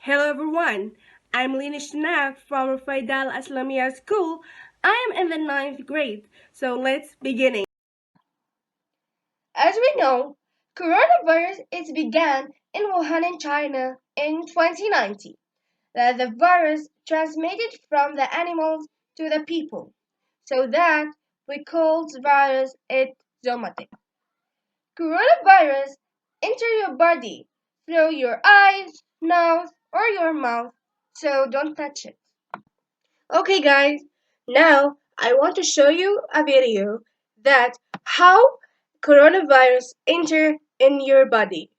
Hello everyone, I'm leen shannag from Rafaidal Aslamia School. I am in the ninth grade, so let's begin. As we know, coronavirus is began in Wuhan in China in 2019. That the virus transmitted from the animals to the people, so that we call the virus it zoonotic. Coronavirus enter your body through your eyes, nose, or your mouth, so don't touch it. Okay guys, now I want to show you a video that how coronavirus enter in your body.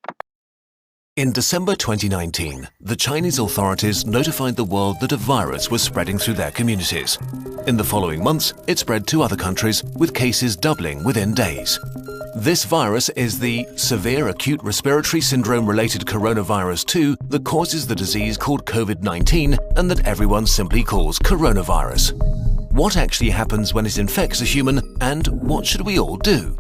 In December 2019, the Chinese authorities notified the world that a virus was spreading through their communities. In the following months, it spread to other countries, with cases doubling within days. This virus is the severe acute respiratory syndrome-related coronavirus 2 that causes the disease called COVID-19 and that everyone simply calls coronavirus. What actually happens when it infects a human, and what should we all do?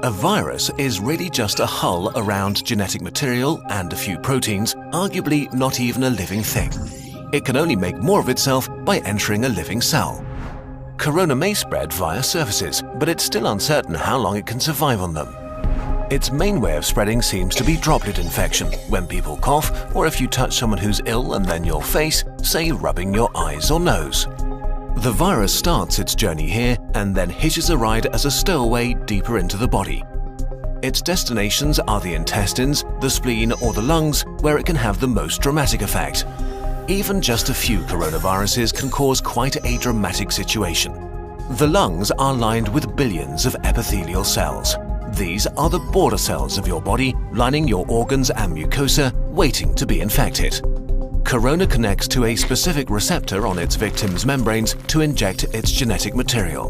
A virus is really just a hull around genetic material and a few proteins, arguably not even a living thing. It can only make more of itself by entering a living cell. Corona may spread via surfaces, but it's still uncertain how long it can survive on them. Its main way of spreading seems to be droplet infection, when people cough or if you touch someone who's ill and then your face, say rubbing your eyes or nose. The virus starts its journey here and then hitches a ride as a stowaway deeper into the body. Its destinations are the intestines, the spleen or the lungs, where it can have the most dramatic effect. Even just a few coronaviruses can cause quite a dramatic situation. The lungs are lined with billions of epithelial cells. These are the border cells of your body, lining your organs and mucosa, waiting to be infected. Corona connects to a specific receptor on its victim's membranes to inject its genetic material.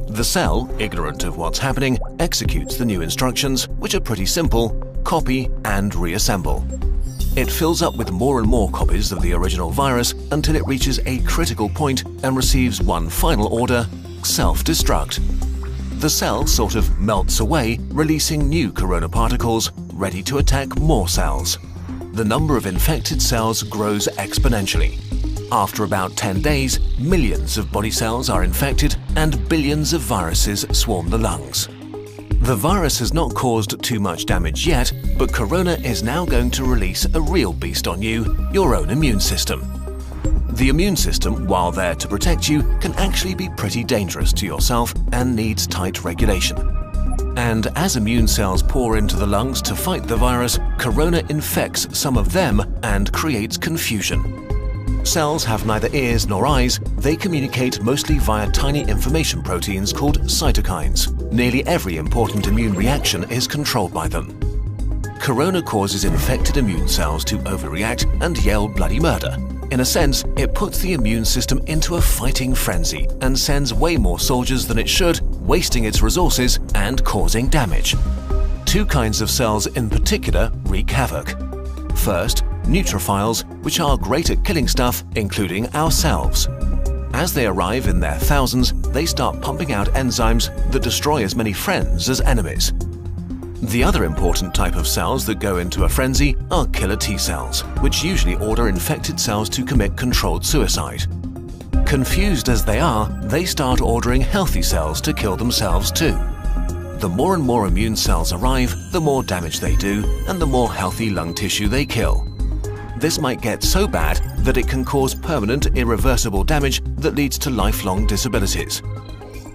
The cell, ignorant of what's happening, executes the new instructions, which are pretty simple: copy and reassemble. It fills up with more and more copies of the original virus until it reaches a critical point and receives one final order: self-destruct. The cell sort of melts away, releasing new corona particles, ready to attack more cells. The number of infected cells grows exponentially. After about 10 days, millions of body cells are infected and billions of viruses swarm the lungs. The virus has not caused too much damage yet, but corona is now going to release a real beast on you, your own immune system. The immune system, while there to protect you, can actually be pretty dangerous to yourself and needs tight regulation. And as immune cells pour into the lungs to fight the virus, corona infects some of them and creates confusion. Cells have neither ears nor eyes. They communicate mostly via tiny information proteins called cytokines. Nearly every important immune reaction is controlled by them. Corona causes infected immune cells to overreact and yell bloody murder. In a sense, it puts the immune system into a fighting frenzy and sends way more soldiers than it should, wasting its resources and causing damage. Two kinds of cells in particular wreak havoc. First, neutrophils, which are great at killing stuff, including ourselves. As they arrive in their thousands, they start pumping out enzymes that destroy as many friends as enemies. The other important type of cells that go into a frenzy are killer T cells, which usually order infected cells to commit controlled suicide. Confused as they are, they start ordering healthy cells to kill themselves too. The more and more immune cells arrive, the more damage they do, and the more healthy lung tissue they kill. This might get so bad that it can cause permanent, irreversible damage that leads to lifelong disabilities.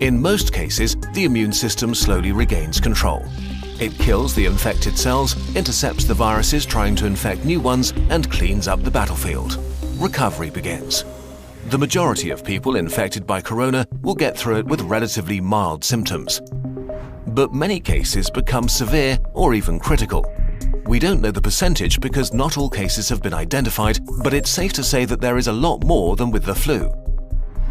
In most cases, the immune system slowly regains control. It kills the infected cells, intercepts the viruses trying to infect new ones, and cleans up the battlefield. Recovery begins. The majority of people infected by corona will get through it with relatively mild symptoms. But many cases become severe or even critical. We don't know the percentage because not all cases have been identified, but it's safe to say that there is a lot more than with the flu.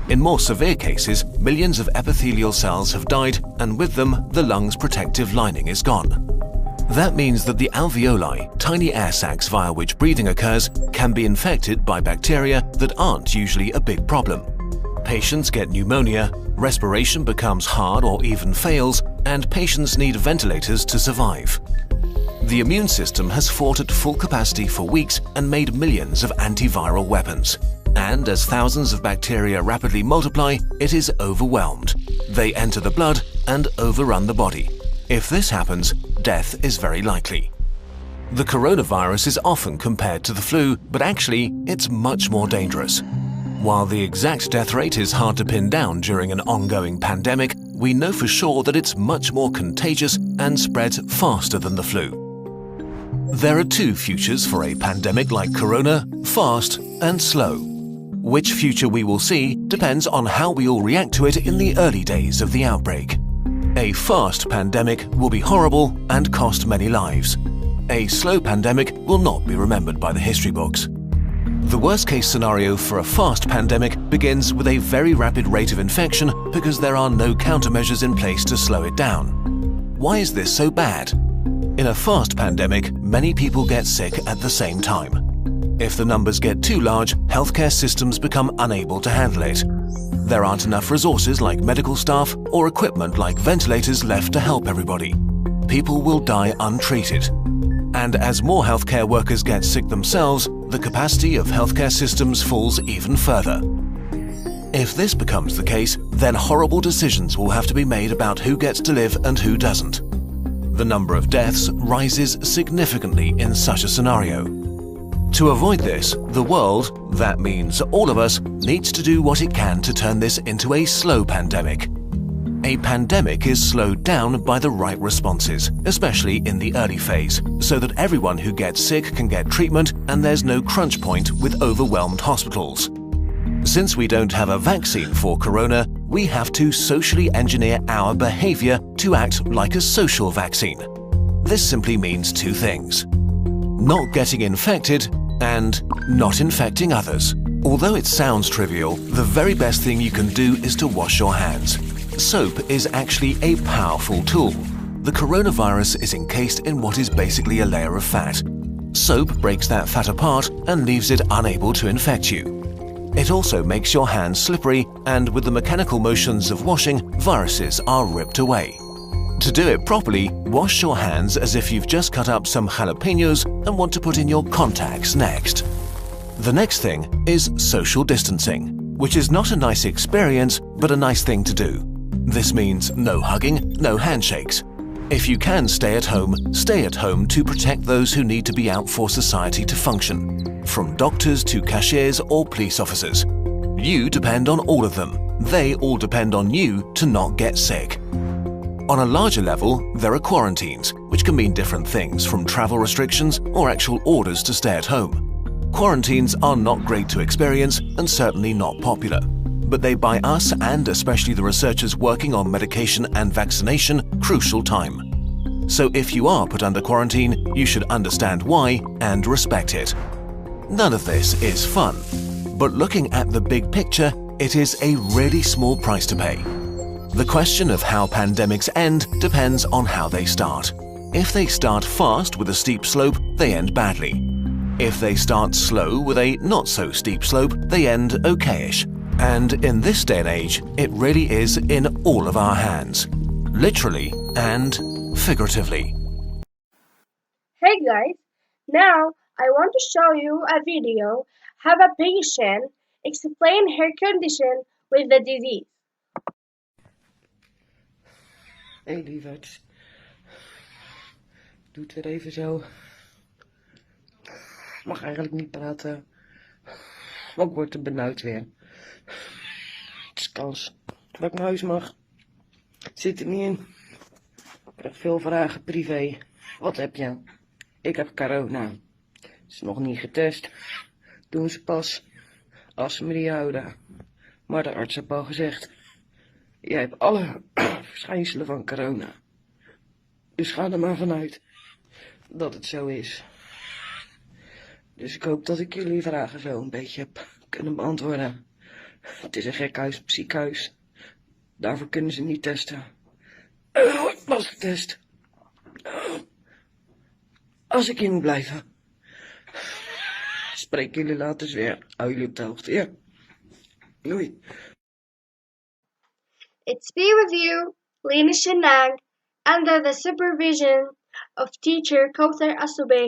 In more severe cases, millions of epithelial cells have died, and with them, the lung's protective lining is gone. That means that the alveoli, tiny air sacs via which breathing occurs, can be infected by bacteria that aren't usually a big problem. Patients get pneumonia, Respiration becomes hard or even fails, and patients need ventilators to survive. The immune system has fought at full capacity for weeks and made millions of antiviral weapons. And as thousands of bacteria rapidly multiply, it is overwhelmed. They enter the blood and overrun the body. If this happens, death is very likely. The coronavirus is often compared to the flu, but actually, it's much more dangerous. While the exact death rate is hard to pin down during an ongoing pandemic, we know for sure that it's much more contagious and spreads faster than the flu. There are two futures for a pandemic like corona: fast and slow. Which future we will see depends on how we all react to it in the early days of the outbreak. A fast pandemic will be horrible and cost many lives. A slow pandemic will not be remembered by the history books. The worst-case scenario for a fast pandemic begins with a very rapid rate of infection because there are no countermeasures in place to slow it down. Why is this so bad? In a fast pandemic, many people get sick at the same time. If the numbers get too large, healthcare systems become unable to handle it. There aren't enough resources like medical staff or equipment like ventilators left to help everybody. People will die untreated. And as more healthcare workers get sick themselves, the capacity of healthcare systems falls even further. If this becomes the case, then horrible decisions will have to be made about who gets to live and who doesn't. The number of deaths rises significantly in such a scenario. To avoid this, the world, that means all of us, needs to do what it can to turn this into a slow pandemic. A pandemic is slowed down by the right responses, especially in the early phase, so that everyone who gets sick can get treatment and there's no crunch point with overwhelmed hospitals. Since we don't have a vaccine for corona, we have to socially engineer our behavior to act like a social vaccine. This simply means two things: not getting infected and not infecting others. Although it sounds trivial, the very best thing you can do is to wash your hands. Soap is actually a powerful tool. The coronavirus is encased in what is basically a layer of fat. Soap breaks that fat apart and leaves it unable to infect you. It also makes your hands slippery, and with the mechanical motions of washing, viruses are ripped away. To do it properly, wash your hands as if you've just cut up some jalapenos and want to put in your contacts next. The next thing is social distancing, which is not a nice experience, but a nice thing to do. This means no hugging, no handshakes. If you can stay at home to protect those who need to be out for society to function, from doctors to cashiers or police officers. You depend on all of them. They all depend on you to not get sick. On a larger level, there are quarantines, which can mean different things, from travel restrictions or actual orders to stay at home. Quarantines are not great to experience and certainly not popular, but they buy us, and especially the researchers working on medication and vaccination, crucial time. So if you are put under quarantine, you should understand why and respect it. None of this is fun, but looking at the big picture, it is a really small price to pay. The question of how pandemics end depends on how they start. If they start fast with a steep slope, they end badly. If they start slow with a not-so-steep slope, they end okayish. And in this day and age, it really is in all of our hands, literally and figuratively. Hey guys, now I want to show you a video how a patient explain her condition with the disease. Hé lieverd, doe het weer even zo. Ik mag eigenlijk niet praten, maar ik word er benauwd weer. Het is kans dat ik naar huis mag. Het zit er niet in. Ik krijg veel vragen privé. Wat heb je? Ik heb corona. Het is nog niet getest. Doen ze pas als ze me niet houden. Maar de arts heeft al gezegd: jij hebt alle verschijnselen van corona. Dus ga er maar vanuit dat het zo is. Dus ik hoop dat ik jullie vragen zo een beetje heb kunnen beantwoorden. Het is een gekhuis, ziekenhuis. Daarvoor kunnen ze niet testen. Ik was getest. Als ik hier moet blijven. Spreek jullie later weer. Hou jullie op de hoogte, ja. Doei. It's peer review, leen shannag, under the supervision of teacher Kauthar Asubehi.